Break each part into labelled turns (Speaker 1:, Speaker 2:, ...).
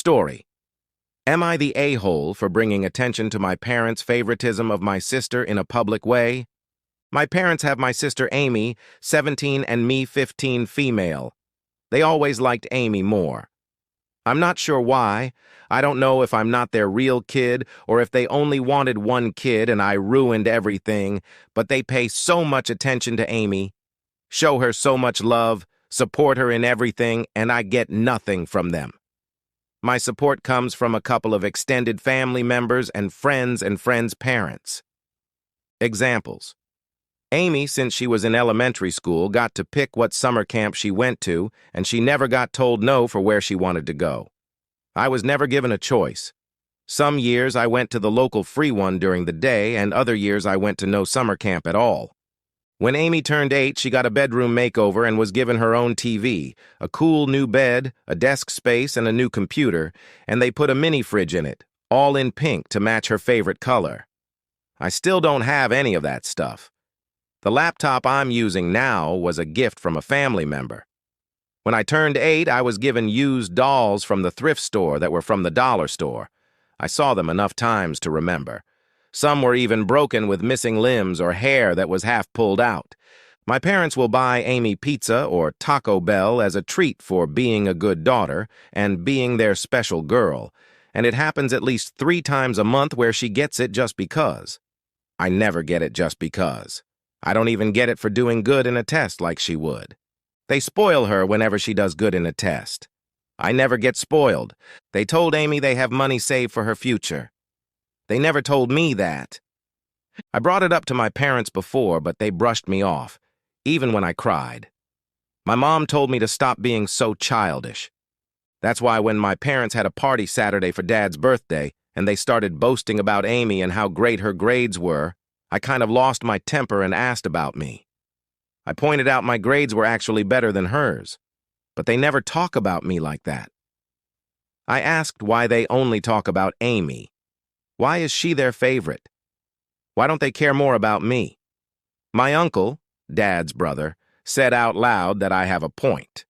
Speaker 1: Story. Am I the a-hole for bringing attention to my parents' favoritism of my sister in a public way? My parents have my sister Amy, 17, and me, 15, female. They always liked Amy more. I'm not sure why. I don't know if I'm not their real kid or if they only wanted one kid and I ruined everything, but they pay so much attention to Amy, show her so much love, support her in everything, and I get nothing from them. My support comes from a couple of extended family members and friends' parents. Examples. Amy, since she was in elementary school, got to pick what summer camp she went to, and she never got told no for where she wanted to go. I was never given a choice. Some years I went to the local free one during the day, and other years I went to no summer camp at all. When Amy turned 8, she got a bedroom makeover and was given her own TV, a cool new bed, a desk space, and a new computer, and they put a mini fridge in it, all in pink to match her favorite color. I still don't have any of that stuff. The laptop I'm using now was a gift from a family member. When I turned 8, I was given used dolls from the thrift store that were from the dollar store. I saw them enough times to remember. Some were even broken with missing limbs or hair that was half pulled out. My parents will buy Amy pizza or Taco Bell as a treat for being a good daughter and being their special girl, and it happens at least 3 times a month where she gets it just because. I never get it just because. I don't even get it for doing good in a test like she would. They spoil her whenever she does good in a test. I never get spoiled. They told Amy they have money saved for her future. They never told me that. I brought it up to my parents before, but they brushed me off, even when I cried. My mom told me to stop being so childish. That's why when my parents had a party Saturday for Dad's birthday, and they started boasting about Amy and how great her grades were, I kind of lost my temper and asked about me. I pointed out my grades were actually better than hers, but they never talk about me like that. I asked why they only talk about Amy. Why is she their favorite? Why don't they care more about me? My uncle, Dad's brother, said out loud that I have a point.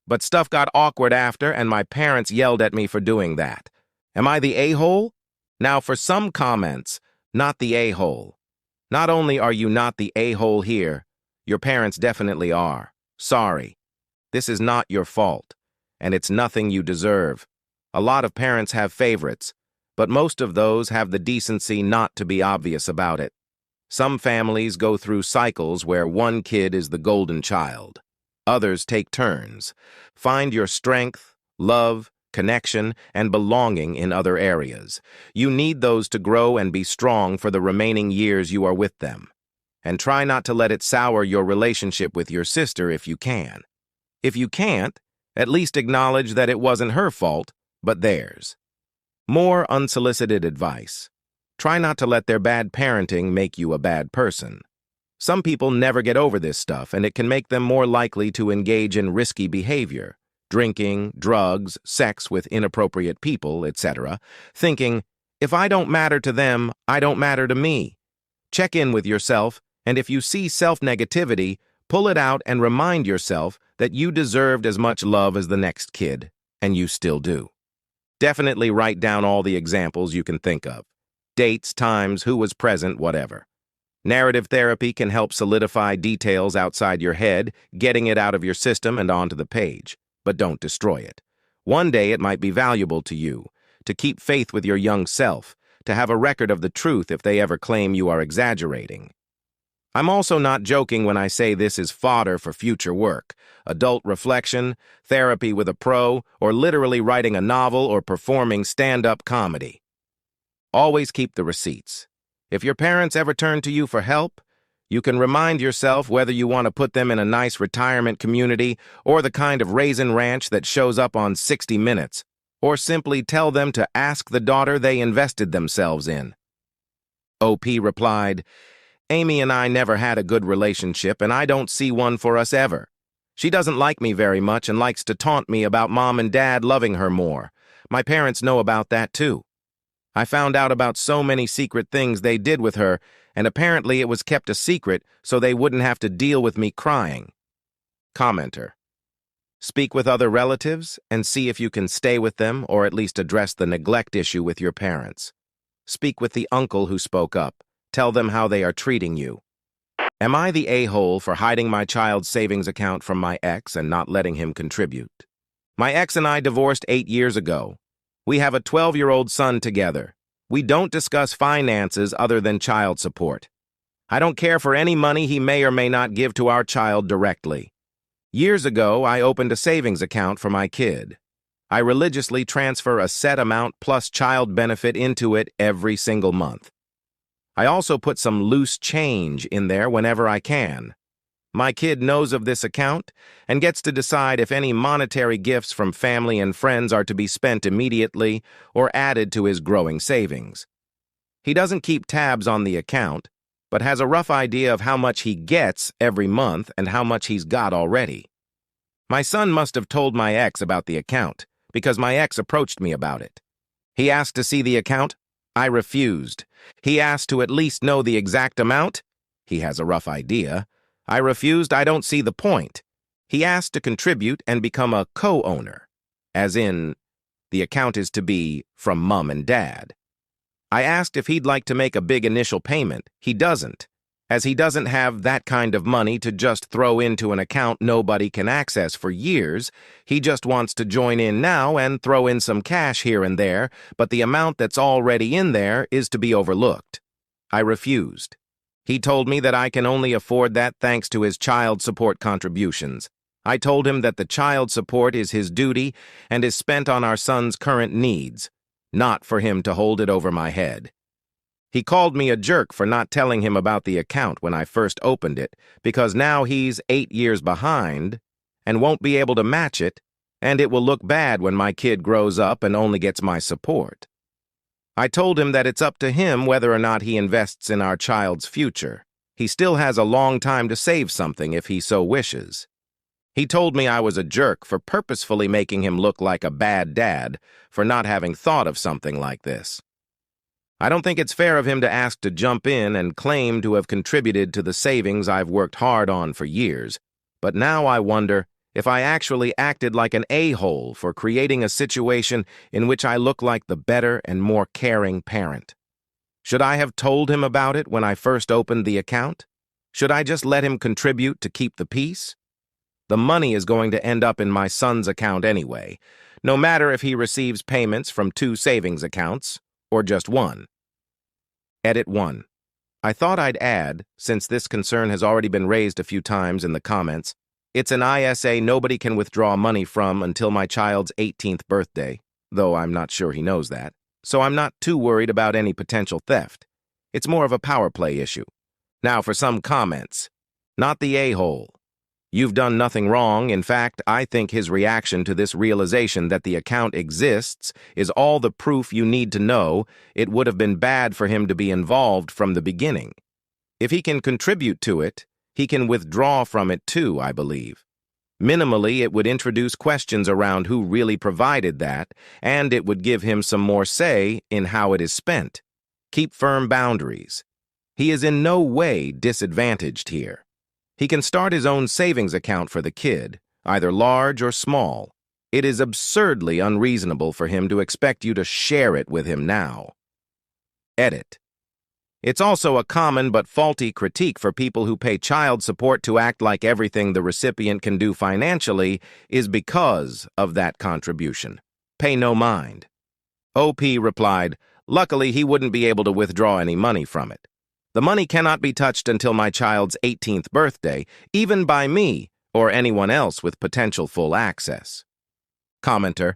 Speaker 1: But stuff got awkward after, and my parents yelled at me for doing that. Am I the a-hole? Now, for some comments, not the a-hole. Not only are you not the a-hole here, your parents definitely are. Sorry. This is not your fault, and it's nothing you deserve. A lot of parents have favorites, but most of those have the decency not to be obvious about it. Some families go through cycles where one kid is the golden child. Others take turns. Find your strength, love, connection, and belonging in other areas. You need those to grow and be strong for the remaining years you are with them. And try not to let it sour your relationship with your sister if you can. If you can't, at least acknowledge that it wasn't her fault, but theirs. More unsolicited advice. Try not to let their bad parenting make you a bad person. Some people never get over this stuff, and it can make them more likely to engage in risky behavior, drinking, drugs, sex with inappropriate people, etc., thinking, if I don't matter to them, I don't matter to me. Check in with yourself, and if you see self-negativity, pull it out and remind yourself that you deserved as much love as the next kid, and you still do. Definitely write down all the examples you can think of. Dates, times, who was present, whatever. Narrative therapy can help solidify details outside your head, getting it out of your system and onto the page. But don't destroy it. One day it might be valuable to you, to keep faith with your young self, to have a record of the truth if they ever claim you are exaggerating. I'm also not joking when I say this is fodder for future work, adult reflection, therapy with a pro, or literally writing a novel or performing stand-up comedy. Always keep the receipts. If your parents ever turn to you for help, you can remind yourself whether you want to put them in a nice retirement community or the kind of raisin ranch that shows up on 60 Minutes, or simply tell them to ask the daughter they invested themselves in. OP replied, Amy and I never had a good relationship, and I don't see one for us ever. She doesn't like me very much and likes to taunt me about Mom and Dad loving her more. My parents know about that too. I found out about so many secret things they did with her, and apparently it was kept a secret so they wouldn't have to deal with me crying. Commenter. Speak with other relatives and see if you can stay with them or at least address the neglect issue with your parents. Speak with the uncle who spoke up. Tell them how they are treating you. Am I the a-hole for hiding my child's savings account from my ex and not letting him contribute? My ex and I divorced 8 years ago. We have a 12-year-old son together. We don't discuss finances other than child support. I don't care for any money he may or may not give to our child directly. Years ago, I opened a savings account for my kid. I religiously transfer a set amount plus child benefit into it every single month. I also put some loose change in there whenever I can. My kid knows of this account and gets to decide if any monetary gifts from family and friends are to be spent immediately or added to his growing savings. He doesn't keep tabs on the account, but has a rough idea of how much he gets every month and how much he's got already. My son must have told my ex about the account, because my ex approached me about it. He asked to see the account. I refused. He asked to at least know the exact amount. He has a rough idea. I refused. I don't see the point. He asked to contribute and become a co-owner, as in, the account is to be from mom and dad. I asked if he'd like to make a big initial payment. He doesn't, as he doesn't have that kind of money to just throw into an account nobody can access for years. He just wants to join in now and throw in some cash here and there, but the amount that's already in there is to be overlooked. I refused. He told me that I can only afford that thanks to his child support contributions. I told him that the child support is his duty and is spent on our son's current needs, not for him to hold it over my head. He called me a jerk for not telling him about the account when I first opened it, because now he's 8 years behind and won't be able to match it, and it will look bad when my kid grows up and only gets my support. I told him that it's up to him whether or not he invests in our child's future. He still has a long time to save something if he so wishes. He told me I was a jerk for purposefully making him look like a bad dad for not having thought of something like this. I don't think it's fair of him to ask to jump in and claim to have contributed to the savings I've worked hard on for years, but now I wonder if I actually acted like an a-hole for creating a situation in which I look like the better and more caring parent. Should I have told him about it when I first opened the account? Should I just let him contribute to keep the peace? The money is going to end up in my son's account anyway, no matter if he receives payments from 2 savings accounts or just 1. Edit 1. I thought I'd add, since this concern has already been raised a few times in the comments, it's an ISA nobody can withdraw money from until my child's 18th birthday, though I'm not sure he knows that, so I'm not too worried about any potential theft. It's more of a power play issue. Now for some comments. Not the a-hole. You've done nothing wrong. In fact, I think his reaction to this realization that the account exists is all the proof you need to know it would have been bad for him to be involved from the beginning. If he can contribute to it, he can withdraw from it too, I believe. Minimally, it would introduce questions around who really provided that, and it would give him some more say in how it is spent. Keep firm boundaries. He is in no way disadvantaged here. He can start his own savings account for the kid, either large or small. It is absurdly unreasonable for him to expect you to share it with him now. Edit. It's also a common but faulty critique for people who pay child support to act like everything the recipient can do financially is because of that contribution. Pay no mind. OP replied, luckily he wouldn't be able to withdraw any money from it. The money cannot be touched until my child's 18th birthday, even by me or anyone else with potential full access. Commenter,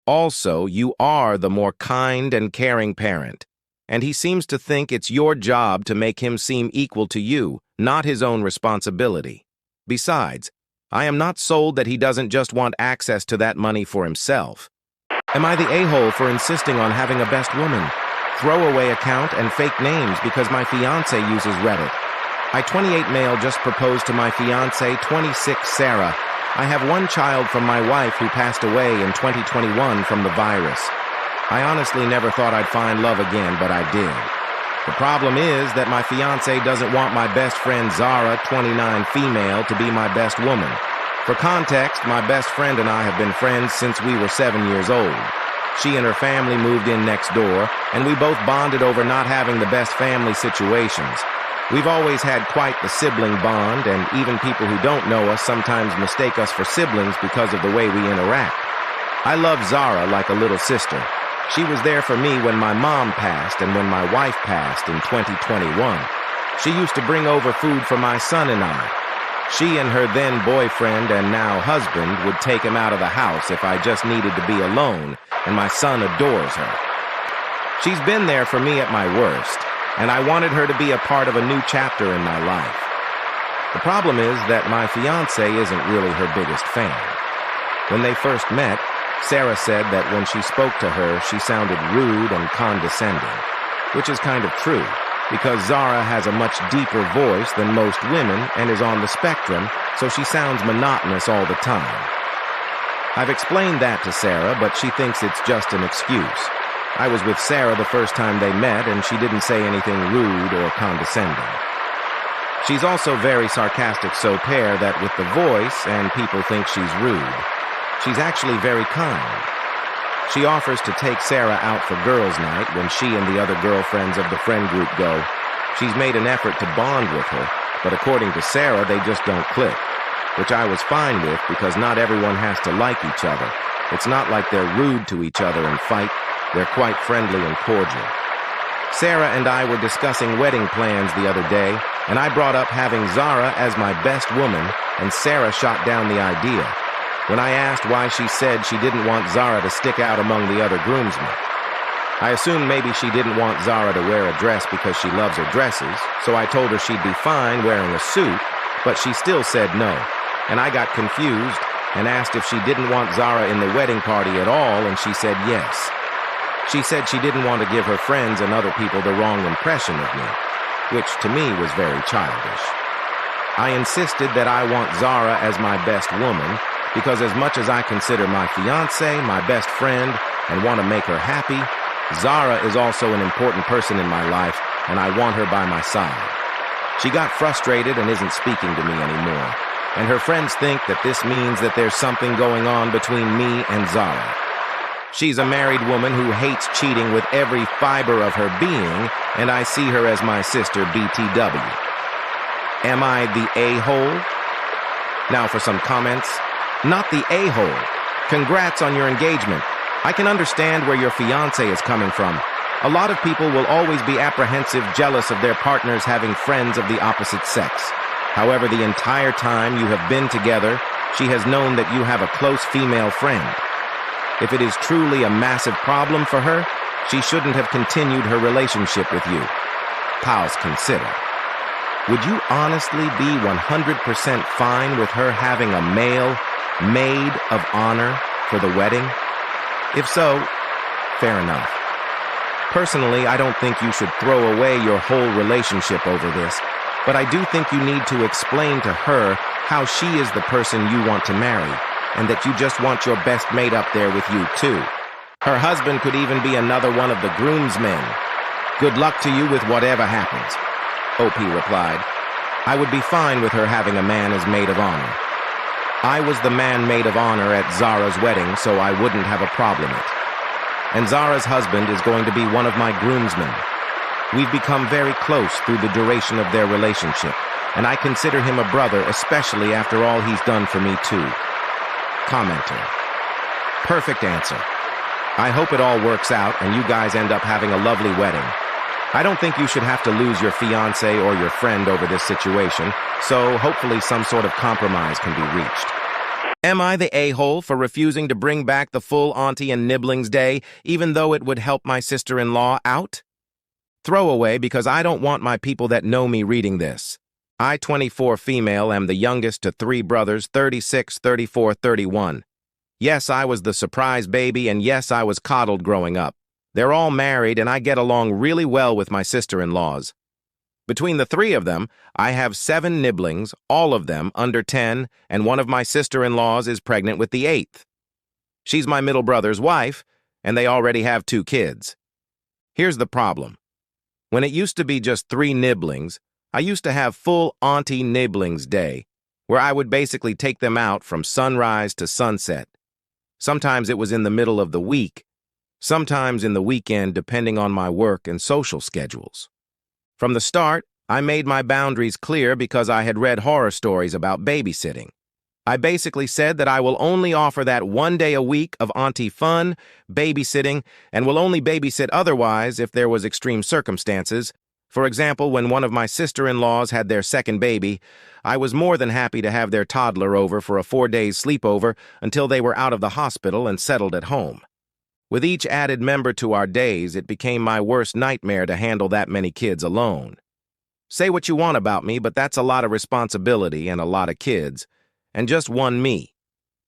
Speaker 1: also, you are the more kind and caring parent, and he seems to think it's your job to make him seem equal to you, not his own responsibility. Besides, I am not sold that he doesn't just want access to that money for himself. Am I the a-hole for insisting on having a best woman, throwaway account, and fake names because my fiancé uses Reddit? I, 28 male, just proposed to my fiancé, 26 Sarah. I have 1 child from my wife who passed away in 2021 from the virus. I honestly never thought I'd find love again, but I did. The problem is that my fiancé doesn't want my best friend Zara, 29 female, to be my best woman. For context, my best friend and I have been friends since we were 7 years old. She and her family moved in next door, and we both bonded over not having the best family situations. We've always had quite the sibling bond, and even people who don't know us sometimes mistake us for siblings because of the way we interact. I love Zara like a little sister. She was there for me when my mom passed and when my wife passed in 2021. She used to bring over food for my son and I. She and her then boyfriend and now husband would take him out of the house if I just needed to be alone, and my son adores her. She's been there for me at my worst, and I wanted her to be a part of a new chapter in my life. The problem is that my fiancé isn't really her biggest fan. When they first met, Sarah said that when she spoke to her, she sounded rude and condescending, which is kind of true, because Zara has a much deeper voice than most women and is on the spectrum, so she sounds monotonous all the time. I've explained that to Sarah, but she thinks it's just an excuse. I was with Sarah the first time they met, and she didn't say anything rude or condescending. She's also very sarcastic so pair that with the voice, and people think she's rude. She's actually very kind. She offers to take Sarah out for girls' night when she and the other girlfriends of the friend group go. She's made an effort to bond with her, but according to Sarah, they just don't click, which I was fine with because not everyone has to like each other. It's not like they're rude to each other and fight. They're quite friendly and cordial. Sarah and I were discussing wedding plans the other day, and I brought up having Zara as my best woman, and Sarah shot down the idea. When I asked why, she said she didn't want Zara to stick out among the other groomsmen. I assumed maybe she didn't want Zara to wear a dress because she loves her dresses, so I told her she'd be fine wearing a suit, but she still said no, and I got confused and asked if she didn't want Zara in the wedding party at all, and she said yes. She said she didn't want to give her friends and other people the wrong impression of me, which to me was very childish. I insisted that I want Zara as my best woman, because as much as I consider my fiancé my best friend and want to make her happy, Zara is also an important person in my life, and I want her by my side. She got frustrated and isn't speaking to me anymore, and her friends think that this means that there's something going on between me and Zara. She's a married woman who hates cheating with every fiber of her being, and I see her as my sister BTW. Am I the a-hole? Now for some comments. Not the a-hole. Congrats on your engagement. I can understand where your fiancé is coming from. A lot of people will always be apprehensive, jealous of their partners having friends of the opposite sex. However, the entire time you have been together, she has known that you have a close female friend. If it is truly a massive problem for her, she shouldn't have continued her relationship with you. Pals, consider. Would you honestly be 100% fine with her having a male maid of honor for the wedding? If so, fair enough. Personally, I don't think you should throw away your whole relationship over this, but I do think you need to explain to her how she is the person you want to marry, and that you just want your best mate up there with you too. Her husband could even be another one of the groomsmen. Good luck to you with whatever happens. OP replied, I would be fine with her having a man as maid of honor. I was the man-maid of honor at Zara's wedding, so I wouldn't have a problem with it. And Zara's husband is going to be one of my groomsmen. We've become very close through the duration of their relationship, and I consider him a brother, especially after all he's done for me too. Commenter. Perfect answer. I hope it all works out and you guys end up having a lovely wedding. I don't think you should have to lose your fiancé or your friend over this situation, so hopefully some sort of compromise can be reached. Am I the a-hole for refusing to bring back the full auntie and nibblings day, even though it would help my sister-in-law out? Throwaway, because I don't want my people that know me reading this. I, 24 female, am the youngest to 3 brothers, 36, 34, 31. Yes, I was the surprise baby, and yes, I was coddled growing up. They're all married, and I get along really well with my sister-in-laws. Between the 3 of them, I have 7 nibblings, all of them under 10, and one of my sister-in-laws is pregnant with the 8th. She's my middle brother's wife, and they already have 2 kids. Here's the problem. When it used to be just 3 nibblings, I used to have full Auntie Nibblings Day, where I would basically take them out from sunrise to sunset. Sometimes it was in the middle of the week, sometimes in the weekend depending on my work and social schedules. From the start, I made my boundaries clear because I had read horror stories about babysitting. I basically said that I will only offer that 1 day a week of auntie fun, babysitting, and will only babysit otherwise if there was extreme circumstances. For example, when one of my sister-in-laws had their second baby, I was more than happy to have their toddler over for a 4 day sleepover until they were out of the hospital and settled at home. With each added member to our days, it became my worst nightmare to handle that many kids alone. Say what you want about me, but that's a lot of responsibility and a lot of kids, and just one me.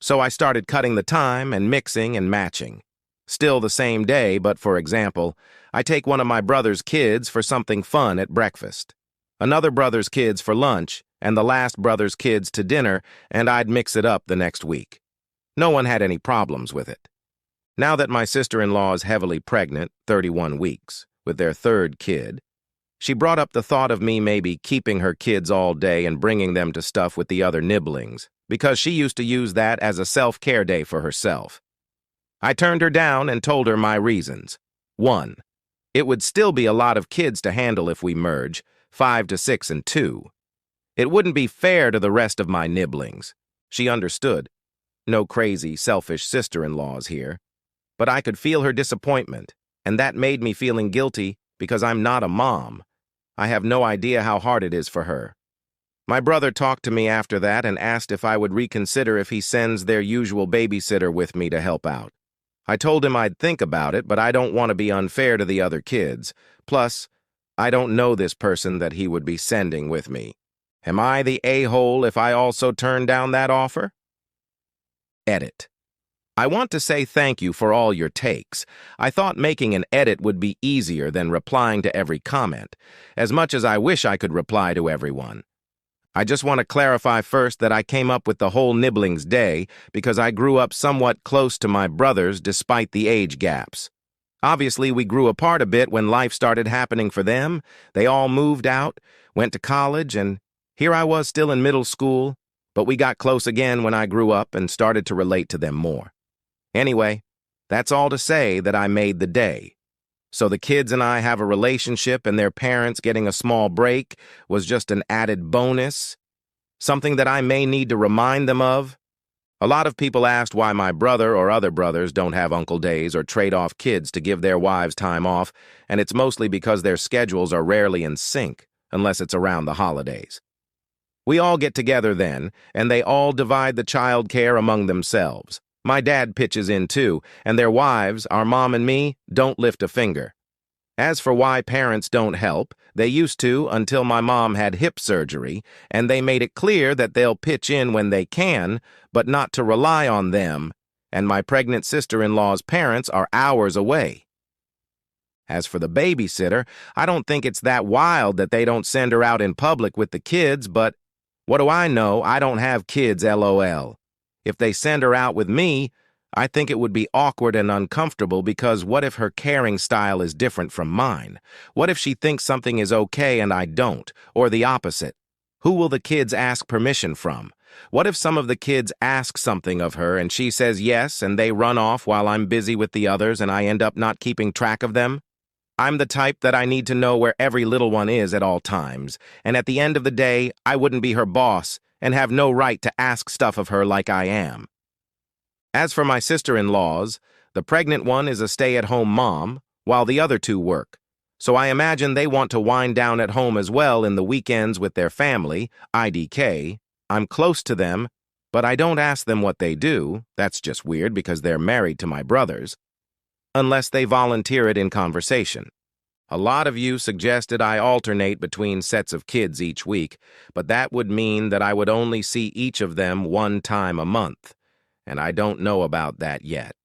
Speaker 1: So I started cutting the time and mixing and matching. Still the same day, but for example, I take one of my brother's kids for something fun at breakfast, another brother's kids for lunch, and the last brother's kids to dinner, and I'd mix it up the next week. No one had any problems with it. Now that my sister-in-law is heavily pregnant, 31 weeks, with their third kid, she brought up the thought of me maybe keeping her kids all day and bringing them to stuff with the other nibblings, because she used to use that as a self-care day for herself. I turned her down and told her my reasons. 1. It would still be a lot of kids to handle if we merge, 5 to 6 and 2. It wouldn't be fair to the rest of my nibblings. She understood. No crazy, selfish sister-in-laws here. But I could feel her disappointment, and that made me feeling guilty because I'm not a mom. I have no idea how hard it is for her. My brother talked to me after that and asked if I would reconsider if he sends their usual babysitter with me to help out. I told him I'd think about it, but I don't want to be unfair to the other kids. Plus, I don't know this person that he would be sending with me. Am I the a-hole if I also turn down that offer? Edit. I want to say thank you for all your takes. I thought making an edit would be easier than replying to every comment, as much as I wish I could reply to everyone. I just want to clarify first that I came up with the whole nibblings day because I grew up somewhat close to my brothers despite the age gaps. Obviously, we grew apart a bit when life started happening for them. They all moved out, went to college, and here I was still in middle school, but we got close again when I grew up and started to relate to them more. Anyway, that's all to say that I made the day. So the kids and I have a relationship and their parents getting a small break was just an added bonus, something that I may need to remind them of. A lot of people asked why my brother or other brothers don't have uncle days or trade off kids to give their wives time off, and it's mostly because their schedules are rarely in sync, unless it's around the holidays. We all get together then, and they all divide the child care among themselves. My dad pitches in too, and their wives, our mom and me, don't lift a finger. As for why parents don't help, they used to until my mom had hip surgery, and they made it clear that they'll pitch in when they can, but not to rely on them, and my pregnant sister-in-law's parents are hours away. As for the babysitter, I don't think it's that wild that they don't send her out in public with the kids, but what do I know? I don't have kids, LOL. If they send her out with me, I think it would be awkward and uncomfortable because what if her caring style is different from mine? What if she thinks something is okay and I don't, or the opposite? Who will the kids ask permission from? What if some of the kids ask something of her and she says yes and they run off while I'm busy with the others and I end up not keeping track of them? I'm the type that I need to know where every little one is at all times, and at the end of the day, I wouldn't be her boss and have no right to ask stuff of her like I am. As for my sister-in-laws, the pregnant one is a stay-at-home mom, while the other two work. So I imagine they want to wind down at home as well in the weekends with their family, IDK. I'm close to them, but I don't ask them what they do. That's just weird because they're married to my brothers. Unless they volunteer it in conversation. A lot of you suggested I alternate between sets of kids each week, but that would mean that I would only see each of them 1 time a month, and I don't know about that yet.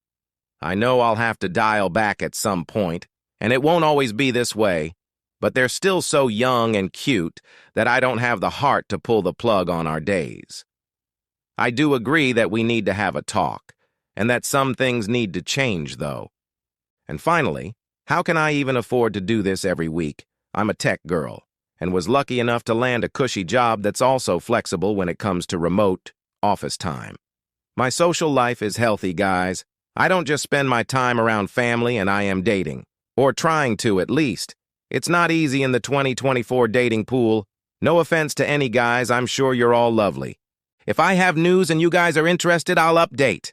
Speaker 1: I know I'll have to dial back at some point, and it won't always be this way, but they're still so young and cute that I don't have the heart to pull the plug on our days. I do agree that we need to have a talk, and that some things need to change, though. And finally, how can I even afford to do this every week? I'm a tech girl, and was lucky enough to land a cushy job that's also flexible when it comes to remote office time. My social life is healthy, guys. I don't just spend my time around family and I am dating. Or trying to, at least. It's not easy in the 2024 dating pool. No offense to any guys, I'm sure you're all lovely. If I have news and you guys are interested, I'll update.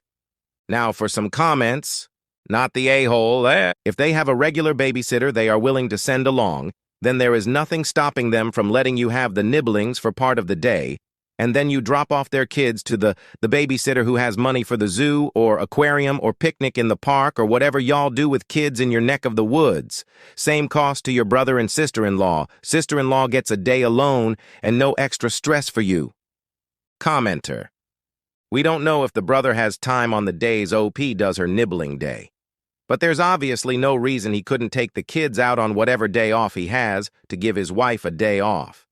Speaker 1: Now for some comments. Not the a-hole. If they have a regular babysitter they are willing to send along, then there is nothing stopping them from letting you have the nibblings for part of the day, and then you drop off their kids to the babysitter who has money for the zoo or aquarium or picnic in the park or whatever y'all do with kids in your neck of the woods. Same cost to your brother and sister-in-law. Sister-in-law gets a day alone and no extra stress for you. Commenter. We don't know if the brother has time on the days OP does her nibbling day. But there's obviously no reason he couldn't take the kids out on whatever day off he has to give his wife a day off.